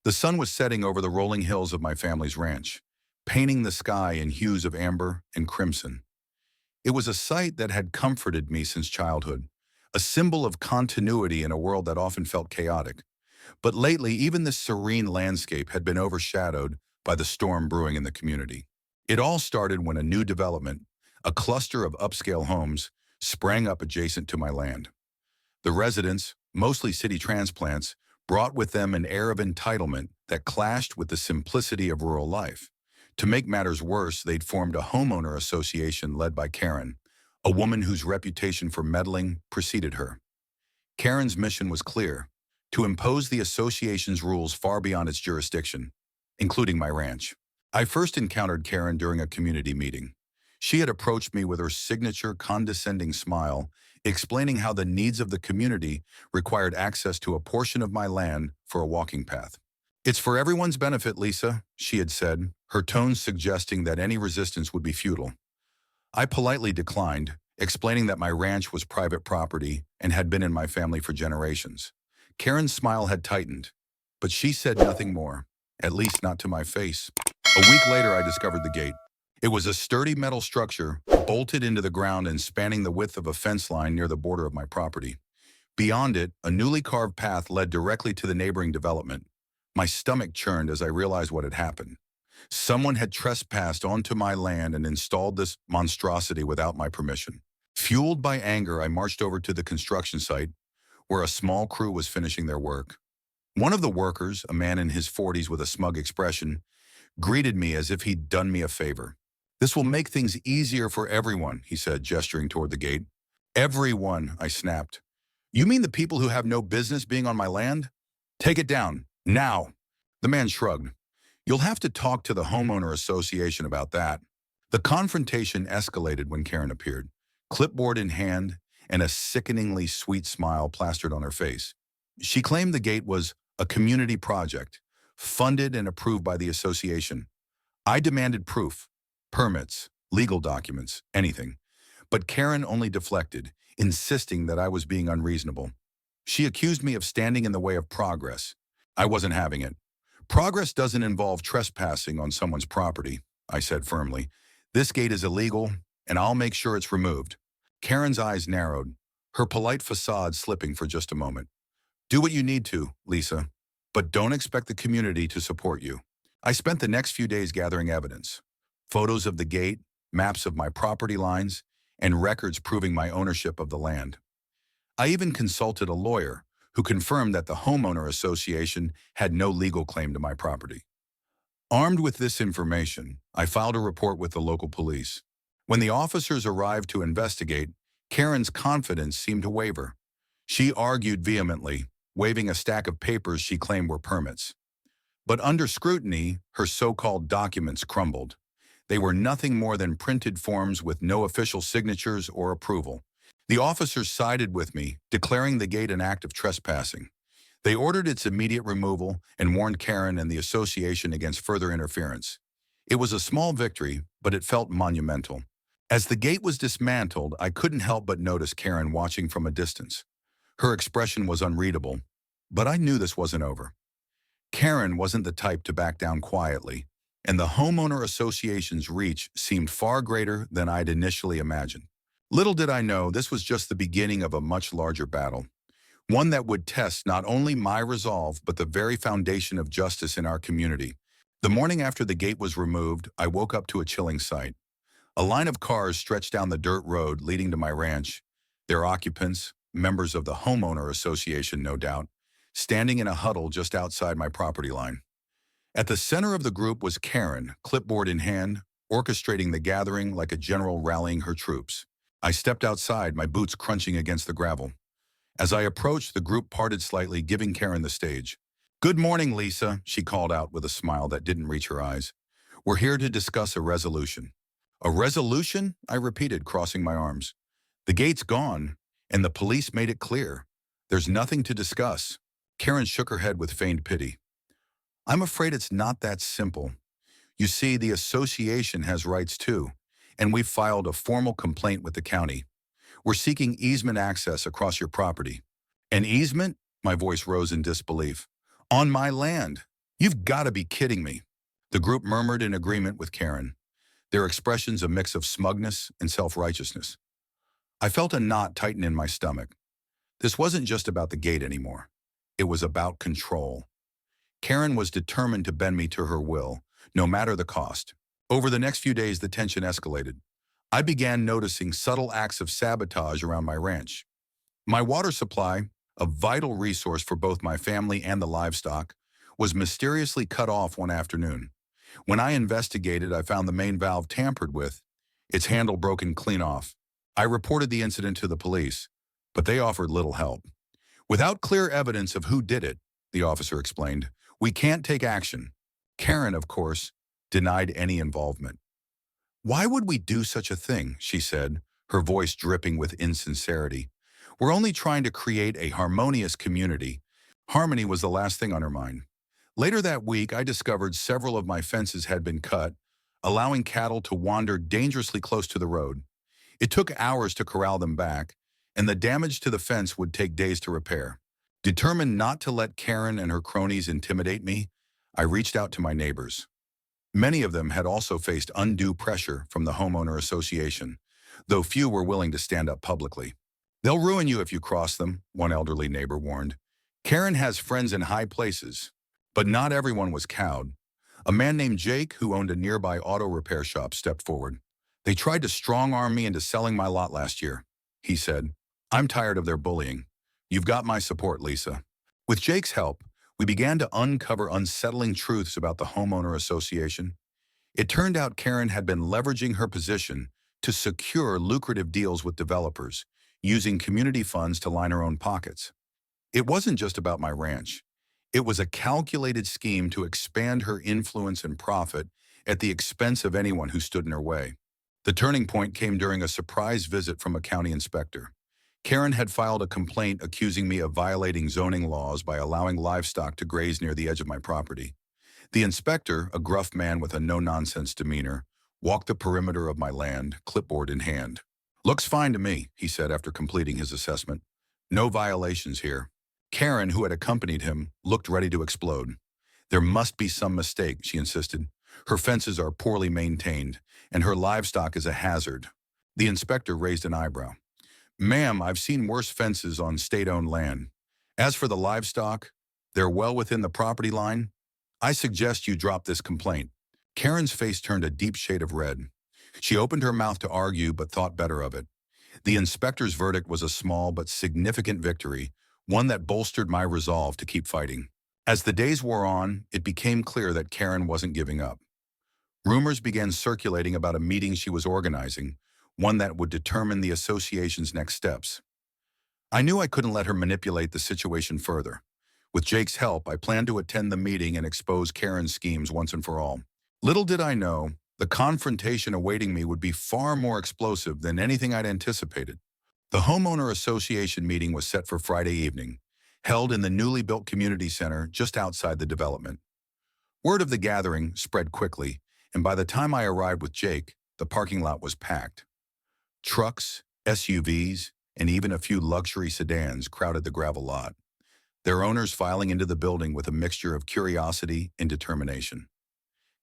The sun was setting over the rolling hills of my family's ranch, painting the sky in hues of amber and crimson. It was a sight that had comforted me since childhood, a symbol of continuity in a world that often felt chaotic. But lately, even this serene landscape had been overshadowed by the storm brewing in the community. It all started when a new development, a cluster of upscale homes, sprang up adjacent to my land. The residents, mostly city transplants, brought with them an air of entitlement that clashed with the simplicity of rural life. To make matters worse, they'd formed a homeowner association led by Karen, a woman whose reputation for meddling preceded her. Karen's mission was clear: to impose the association's rules far beyond its jurisdiction, including my ranch. I first encountered Karen during a community meeting. She had approached me with her signature condescending smile, explaining how the needs of the community required access to a portion of my land for a walking path. "It's for everyone's benefit, Lisa," she had said, her tone suggesting that any resistance would be futile. I politely declined, explaining that my ranch was private property and had been in my family for generations. Karen's smile had tightened, but she said nothing more, at least not to my face. A week later, I discovered the gate. It was a sturdy metal structure, bolted into the ground and spanning the width of a fence line near the border of my property. Beyond it, a newly carved path led directly to the neighboring development. My stomach churned as I realized what had happened. Someone had trespassed onto my land and installed this monstrosity without my permission. Fueled by anger, I marched over to the construction site, where a small crew was finishing their work. One of the workers, a man in his 40s with a smug expression, greeted me as if he'd done me a favor. "This will make things easier for everyone," he said, gesturing toward the gate. "Everyone," I snapped. "You mean the people who have no business being on my land? Take it down, now." The man shrugged. "You'll have to talk to the homeowner association about that." The confrontation escalated when Karen appeared, clipboard in hand and a sickeningly sweet smile plastered on her face. She claimed the gate was a community project, funded and approved by the association. I demanded proof, permits, legal documents, anything. But Karen only deflected, insisting that I was being unreasonable. She accused me of standing in the way of progress. I wasn't having it. "Progress doesn't involve trespassing on someone's property," I said firmly. "This gate is illegal, and I'll make sure it's removed." Karen's eyes narrowed, her polite facade slipping for just a moment. "Do what you need to, Lisa, but don't expect the community to support you." I spent the next few days gathering evidence: photos of the gate, maps of my property lines, and records proving my ownership of the land. I even consulted a lawyer who confirmed that the homeowner association had no legal claim to my property. Armed with this information, I filed a report with the local police. When the officers arrived to investigate, Karen's confidence seemed to waver. She argued vehemently, waving a stack of papers she claimed were permits. But under scrutiny, her so-called documents crumbled. They were nothing more than printed forms with no official signatures or approval. The officers sided with me, declaring the gate an act of trespassing. They ordered its immediate removal and warned Karen and the association against further interference. It was a small victory, but it felt monumental. As the gate was dismantled, I couldn't help but notice Karen watching from a distance. Her expression was unreadable, but I knew this wasn't over. Karen wasn't the type to back down quietly, and the homeowner association's reach seemed far greater than I'd initially imagined. Little did I know this was just the beginning of a much larger battle, one that would test not only my resolve but the very foundation of justice in our community. The morning after the gate was removed, I woke up to a chilling sight. A line of cars stretched down the dirt road leading to my ranch, their occupants, members of the homeowner association no doubt, standing in a huddle just outside my property line. At the center of the group was Karen, clipboard in hand, orchestrating the gathering like a general rallying her troops. I stepped outside, my boots crunching against the gravel. As I approached, the group parted slightly, giving Karen the stage. "Good morning, Lisa," she called out with a smile that didn't reach her eyes. "We're here to discuss a resolution." "A resolution?" I repeated, crossing my arms. "The gate's gone, and the police made it clear. There's nothing to discuss." Karen shook her head with feigned pity. "I'm afraid it's not that simple. You see, the association has rights too, and we've filed a formal complaint with the county. We're seeking easement access across your property." "An easement?" My voice rose in disbelief. "On my land?" You've got to be kidding me. The group murmured in agreement with Karen, their expressions a mix of smugness and self-righteousness. I felt a knot tighten in my stomach. This wasn't just about the gate anymore. It was about control. Karen was determined to bend me to her will, no matter the cost. Over the next few days, the tension escalated. I began noticing subtle acts of sabotage around my ranch. My water supply, a vital resource for both my family and the livestock, was mysteriously cut off one afternoon. When I investigated, I found the main valve tampered with, its handle broken clean off. I reported the incident to the police, but they offered little help. Without clear evidence of who did it, the officer explained, we can't take action. Karen, of course, denied any involvement. Why would we do such a thing, she said, her voice dripping with insincerity. We're only trying to create a harmonious community. Harmony was the last thing on her mind. Later that week, I discovered several of my fences had been cut, allowing cattle to wander dangerously close to the road. It took hours to corral them back, and the damage to the fence would take days to repair. Determined not to let Karen and her cronies intimidate me, I reached out to my neighbors. Many of them had also faced undue pressure from the homeowner association, though few were willing to stand up publicly. They'll ruin you if you cross them, one elderly neighbor warned. Karen has friends in high places, but not everyone was cowed. A man named Jake, who owned a nearby auto repair shop, stepped forward. They tried to strong-arm me into selling my lot last year, he said. I'm tired of their bullying. You've got my support, Lisa. With Jake's help, we began to uncover unsettling truths about the homeowner association. It turned out Karen had been leveraging her position to secure lucrative deals with developers, using community funds to line her own pockets. It wasn't just about my ranch. It was a calculated scheme to expand her influence and profit at the expense of anyone who stood in her way. The turning point came during a surprise visit from a county inspector. Karen had filed a complaint accusing me of violating zoning laws by allowing livestock to graze near the edge of my property. The inspector, a gruff man with a no-nonsense demeanor, walked the perimeter of my land, clipboard in hand. Looks fine to me, he said after completing his assessment. No violations here. Karen, who had accompanied him, looked ready to explode. There must be some mistake, she insisted. Her fences are poorly maintained, and her livestock is a hazard. The inspector raised an eyebrow. Ma'am, I've seen worse fences on state-owned land. As for the livestock, they're well within the property line. I suggest you drop this complaint. Karen's face turned a deep shade of red. She opened her mouth to argue but thought better of it. The inspector's verdict was a small but significant victory, one that bolstered my resolve to keep fighting. As the days wore on, it became clear that Karen wasn't giving up. Rumors began circulating about a meeting she was organizing, one that would determine the association's next steps. I knew I couldn't let her manipulate the situation further. With Jake's help, I planned to attend the meeting and expose Karen's schemes once and for all. Little did I know, the confrontation awaiting me would be far more explosive than anything I'd anticipated. The homeowner association meeting was set for Friday evening, held in the newly built community center just outside the development. Word of the gathering spread quickly, and by the time I arrived with Jake, the parking lot was packed. Trucks, SUVs, and even a few luxury sedans crowded the gravel lot, their owners filing into the building with a mixture of curiosity and determination.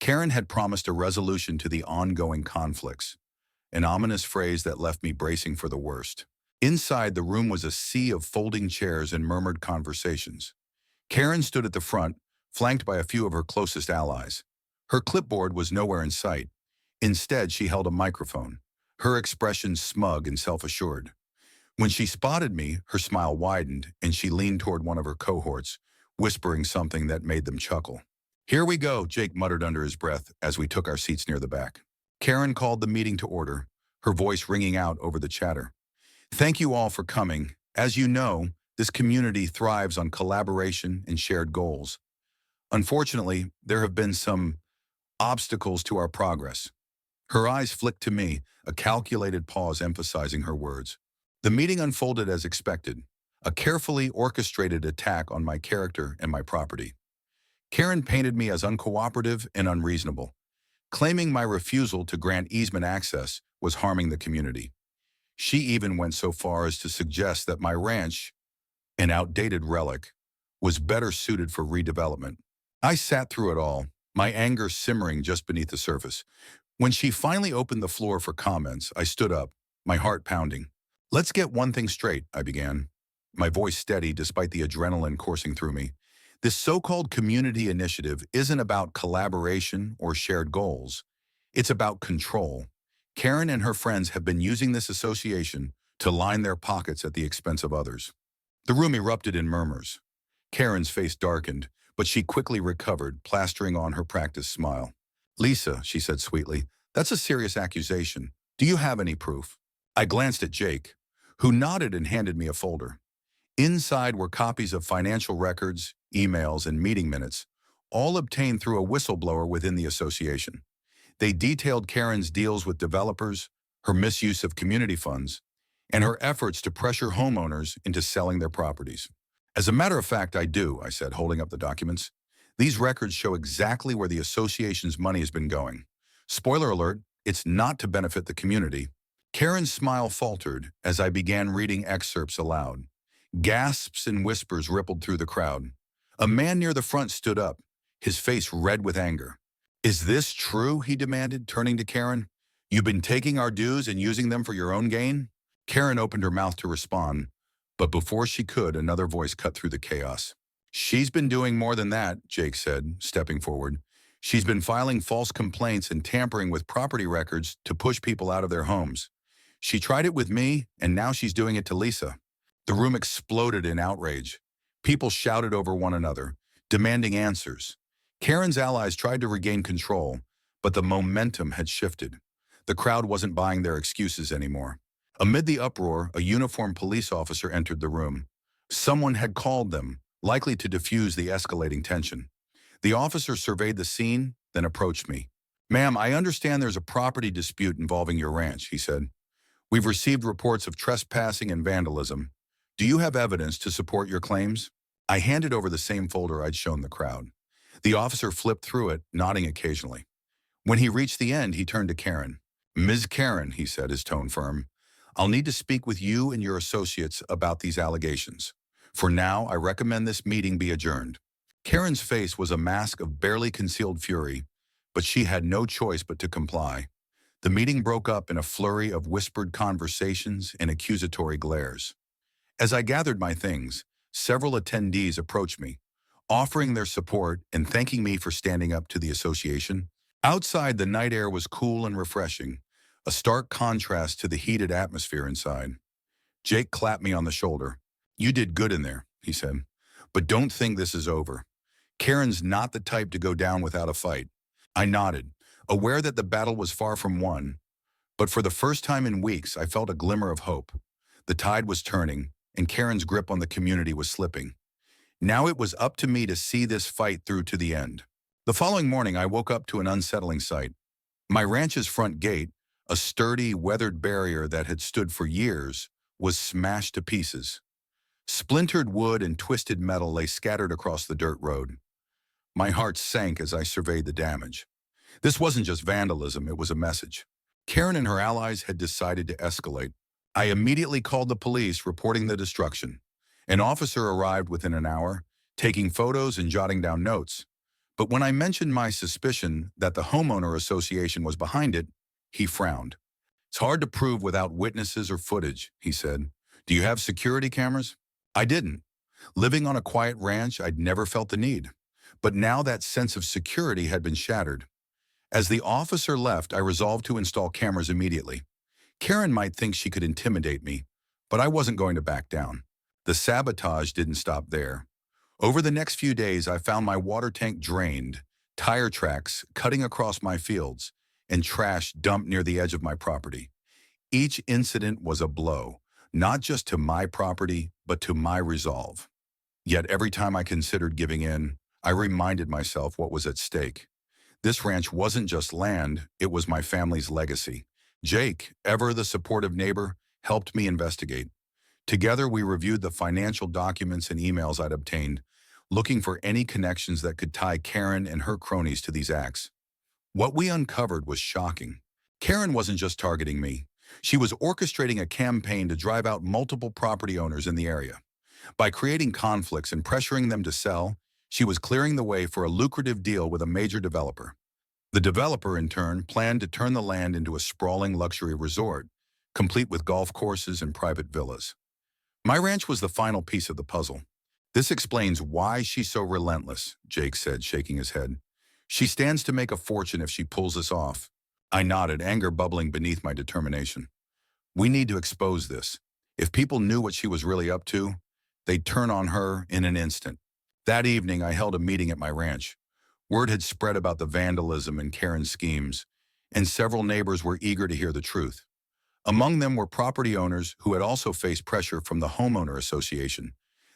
Karen had promised a resolution to the ongoing conflicts, an ominous phrase that left me bracing for the worst. Inside, the room was a sea of folding chairs and murmured conversations. Karen stood at the front, flanked by a few of her closest allies. Her clipboard was nowhere in sight. Instead, she held a microphone, her expression smug and self-assured. When she spotted me, her smile widened, and she leaned toward one of her cohorts, whispering something that made them chuckle. "Here we go," Jake muttered under his breath as we took our seats near the back. Karen called the meeting to order, her voice ringing out over the chatter. "Thank you all for coming. As you know, this community thrives on collaboration and shared goals. Unfortunately, there have been some obstacles to our progress." Her eyes flicked to me, a calculated pause emphasizing her words. The meeting unfolded as expected, a carefully orchestrated attack on my character and my property. Karen painted me as uncooperative and unreasonable, claiming my refusal to grant easement access was harming the community. She even went so far as to suggest that my ranch, an outdated relic, was better suited for redevelopment. I sat through it all, my anger simmering just beneath the surface. When she finally opened the floor for comments, I stood up, my heart pounding. Let's get one thing straight, I began, my voice steady despite the adrenaline coursing through me. This so-called community initiative isn't about collaboration or shared goals. It's about control. Karen and her friends have been using this association to line their pockets at the expense of others. The room erupted in murmurs. Karen's face darkened, but she quickly recovered, plastering on her practiced smile. Lisa, she said sweetly, that's a serious accusation. Do you have any proof? I glanced at Jake, who nodded and handed me a folder. Inside were copies of financial records, emails, and meeting minutes, all obtained through a whistleblower within the association. They detailed Karen's deals with developers, her misuse of community funds, and her efforts to pressure homeowners into selling their properties. As a matter of fact, I do, I said, holding up the documents. These records show exactly where the association's money has been going. Spoiler alert, it's not to benefit the community. Karen's smile faltered as I began reading excerpts aloud. Gasps and whispers rippled through the crowd. A man near the front stood up, his face red with anger. Is this true? He demanded, turning to Karen. You've been taking our dues and using them for your own gain? Karen opened her mouth to respond, but before she could, another voice cut through the chaos. She's been doing more than that, Jake said, stepping forward. She's been filing false complaints and tampering with property records to push people out of their homes. She tried it with me, and now she's doing it to Lisa. The room exploded in outrage. People shouted over one another, demanding answers. Karen's allies tried to regain control, but the momentum had shifted. The crowd wasn't buying their excuses anymore. Amid the uproar, a uniformed police officer entered the room. Someone had called them, likely to diffuse the escalating tension. The officer surveyed the scene, then approached me. Ma'am, I understand there's a property dispute involving your ranch, he said. We've received reports of trespassing and vandalism. Do you have evidence to support your claims? I handed over the same folder I'd shown the crowd. The officer flipped through it, nodding occasionally. When he reached the end, he turned to Karen. Ms. Karen, he said, his tone firm, I'll need to speak with you and your associates about these allegations. For now, I recommend this meeting be adjourned. Karen's face was a mask of barely concealed fury, but she had no choice but to comply. The meeting broke up in a flurry of whispered conversations and accusatory glares. As I gathered my things, several attendees approached me, offering their support and thanking me for standing up to the association. Outside, the night air was cool and refreshing, a stark contrast to the heated atmosphere inside. Jake clapped me on the shoulder. You did good in there, he said, but don't think this is over. Karen's not the type to go down without a fight. I nodded, aware that the battle was far from won, but for the first time in weeks, I felt a glimmer of hope. The tide was turning, and Karen's grip on the community was slipping. Now it was up to me to see this fight through to the end. The following morning, I woke up to an unsettling sight. My ranch's front gate, a sturdy, weathered barrier that had stood for years, was smashed to pieces. Splintered wood and twisted metal lay scattered across the dirt road. My heart sank as I surveyed the damage. This wasn't just vandalism, it was a message. Karen and her allies had decided to escalate. I immediately called the police, reporting the destruction. An officer arrived within an hour, taking photos and jotting down notes. But when I mentioned my suspicion that the homeowner association was behind it, he frowned. It's hard to prove without witnesses or footage, he said. Do you have security cameras? I didn't. Living on a quiet ranch, I'd never felt the need. But now that sense of security had been shattered. As the officer left, I resolved to install cameras immediately. Karen might think she could intimidate me, but I wasn't going to back down. The sabotage didn't stop there. Over the next few days, I found my water tank drained, tire tracks cutting across my fields, and trash dumped near the edge of my property. Each incident was a blow, not just to my property, but to my resolve. Yet every time I considered giving in, I reminded myself what was at stake. This ranch wasn't just land, it was my family's legacy. Jake, ever the supportive neighbor, helped me investigate. Together, we reviewed the financial documents and emails I'd obtained, looking for any connections that could tie Karen and her cronies to these acts. What we uncovered was shocking. Karen wasn't just targeting me. She was orchestrating a campaign to drive out multiple property owners in the area. By creating conflicts and pressuring them to sell, She was clearing the way for a lucrative deal with a major developer. The developer, in turn, planned to turn the land into a sprawling luxury resort, complete with golf courses and private villas. My ranch was the final piece of the puzzle. This explains why she's so relentless, Jake said, shaking his head. She stands to make a fortune if she pulls this off. I nodded, anger bubbling beneath my determination. We need to expose this. If people knew what she was really up to, they'd turn on her in an instant. That evening, I held a meeting at my ranch. Word had spread about the vandalism and Karen's schemes, and several neighbors were eager to hear the truth. Among them were property owners who had also faced pressure from the homeowner association,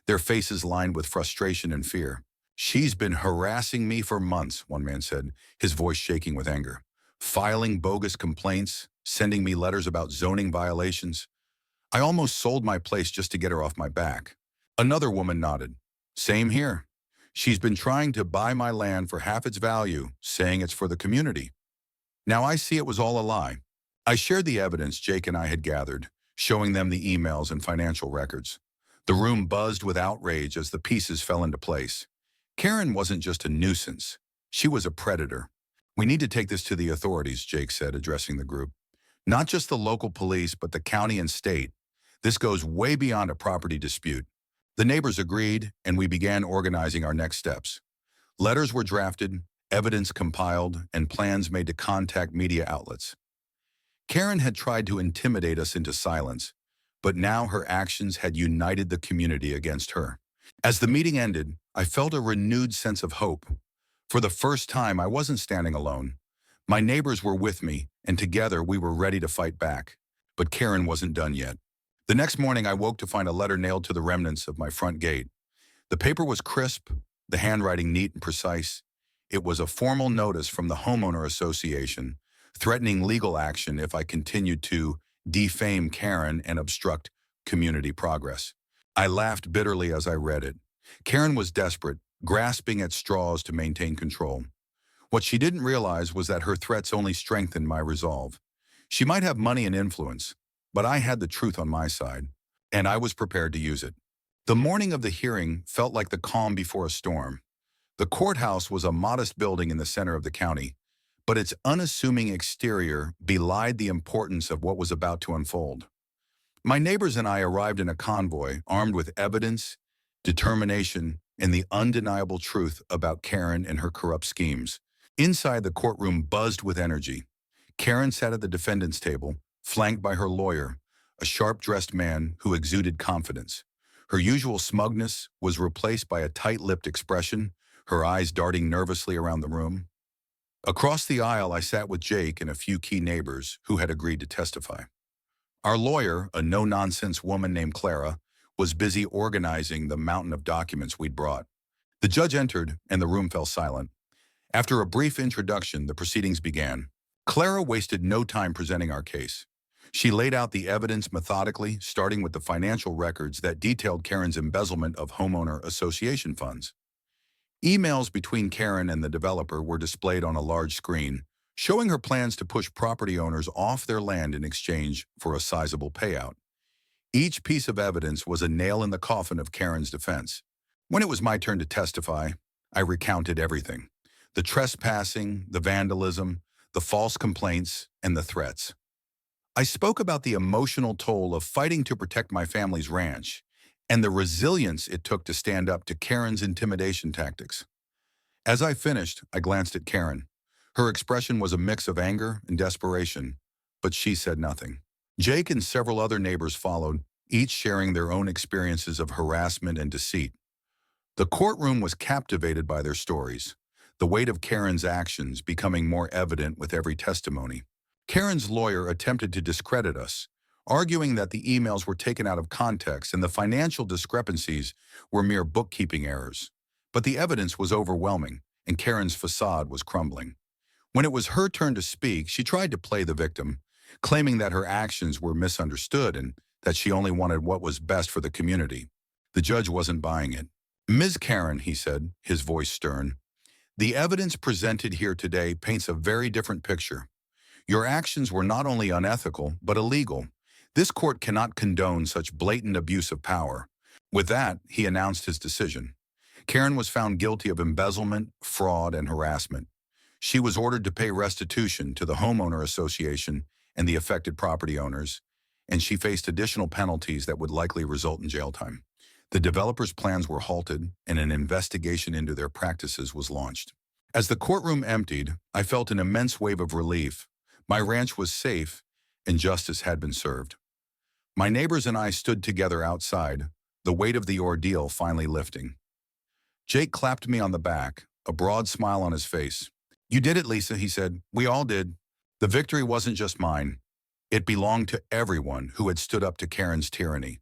their faces lined with frustration and fear. She's been harassing me for months, one man said, his voice shaking with anger. Filing bogus complaints, sending me letters about zoning violations. I almost sold my place just to get her off my back. Another woman nodded. Same here. She's been trying to buy my land for half its value, saying it's for the community. Now I see it was all a lie. I shared the evidence Jake and I had gathered, showing them the emails and financial records. The room buzzed with outrage as the pieces fell into place. Karen wasn't just a nuisance. She was a predator. We need to take this to the authorities, Jake said, addressing the group. Not just the local police, but the county and state. This goes way beyond a property dispute. The neighbors agreed, and we began organizing our next steps. Letters were drafted, evidence compiled, and plans made to contact media outlets. Karen had tried to intimidate us into silence, but now her actions had united the community against her. As the meeting ended, I felt a renewed sense of hope. For the first time, I wasn't standing alone. My neighbors were with me, and together we were ready to fight back. But Karen wasn't done yet. The next morning, I woke to find a letter nailed to the remnants of my front gate. The paper was crisp, the handwriting neat and precise. It was a formal notice from the homeowner association, threatening legal action if I continued to defame Karen and obstruct community progress. I laughed bitterly as I read it. Karen was desperate, grasping at straws to maintain control. What she didn't realize was that her threats only strengthened my resolve. She might have money and influence, but I had the truth on my side, and I was prepared to use it. The morning of the hearing felt like the calm before a storm. The courthouse was a modest building in the center of the county, but its unassuming exterior belied the importance of what was about to unfold. My neighbors and I arrived in a convoy armed with evidence, determination, and the undeniable truth about Karen and her corrupt schemes. Inside, the courtroom buzzed with energy. Karen sat at the defendant's table, flanked by her lawyer, a sharp-dressed man who exuded confidence. Her usual smugness was replaced by a tight-lipped expression, her eyes darting nervously around the room. Across the aisle, I sat with Jake and a few key neighbors who had agreed to testify. Our lawyer, a no-nonsense woman named Clara, was busy organizing the mountain of documents we'd brought. The judge entered, and the room fell silent. After a brief introduction, the proceedings began. Clara wasted no time presenting our case. She laid out the evidence methodically, starting with the financial records that detailed Karen's embezzlement of homeowner association funds. Emails between Karen and the developer were displayed on a large screen, showing her plans to push property owners off their land in exchange for a sizable payout. Each piece of evidence was a nail in the coffin of Karen's defense. When it was my turn to testify, I recounted everything: the trespassing, the vandalism, the false complaints, and the threats. I spoke about the emotional toll of fighting to protect my family's ranch and the resilience it took to stand up to Karen's intimidation tactics. As I finished, I glanced at Karen. Her expression was a mix of anger and desperation, but she said nothing. Jake and several other neighbors followed, each sharing their own experiences of harassment and deceit. The courtroom was captivated by their stories, the weight of Karen's actions becoming more evident with every testimony. Karen's lawyer attempted to discredit us, arguing that the emails were taken out of context and the financial discrepancies were mere bookkeeping errors. But the evidence was overwhelming, and Karen's facade was crumbling. When it was her turn to speak, she tried to play the victim, claiming that her actions were misunderstood and that she only wanted what was best for the community. The judge wasn't buying it. "Ms. Karen," he said, his voice stern, "the evidence presented here today paints a very different picture. Your actions were not only unethical, but illegal. This court cannot condone such blatant abuse of power." With that, he announced his decision. Karen was found guilty of embezzlement, fraud, and harassment. She was ordered to pay restitution to the homeowner association and the affected property owners, and she faced additional penalties that would likely result in jail time. The developers' plans were halted, and an investigation into their practices was launched. As the courtroom emptied, I felt an immense wave of relief. My ranch was safe, and justice had been served. My neighbors and I stood together outside, the weight of the ordeal finally lifting. Jake clapped me on the back, a broad smile on his face. "You did it, Lisa," he said. "We all did." The victory wasn't just mine. It belonged to everyone who had stood up to Karen's tyranny.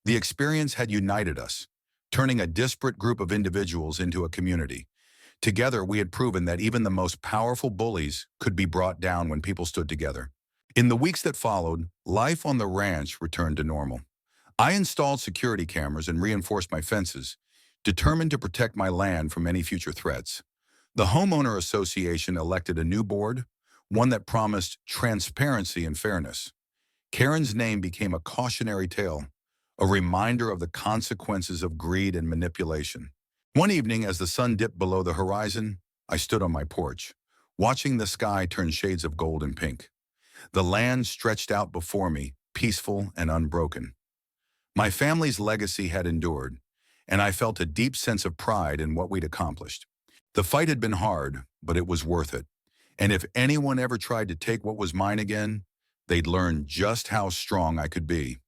The experience had united us, turning a disparate group of individuals into a community. Together, we had proven that even the most powerful bullies could be brought down when people stood together. In the weeks that followed, life on the ranch returned to normal. I installed security cameras and reinforced my fences, determined to protect my land from any future threats. The homeowner association elected a new board, one that promised transparency and fairness. Karen's name became a cautionary tale, a reminder of the consequences of greed and manipulation. One evening, as the sun dipped below the horizon, I stood on my porch, watching the sky turn shades of gold and pink. The land stretched out before me, peaceful and unbroken. My family's legacy had endured, and I felt a deep sense of pride in what we'd accomplished. The fight had been hard, but it was worth it. And if anyone ever tried to take what was mine again, they'd learn just how strong I could be.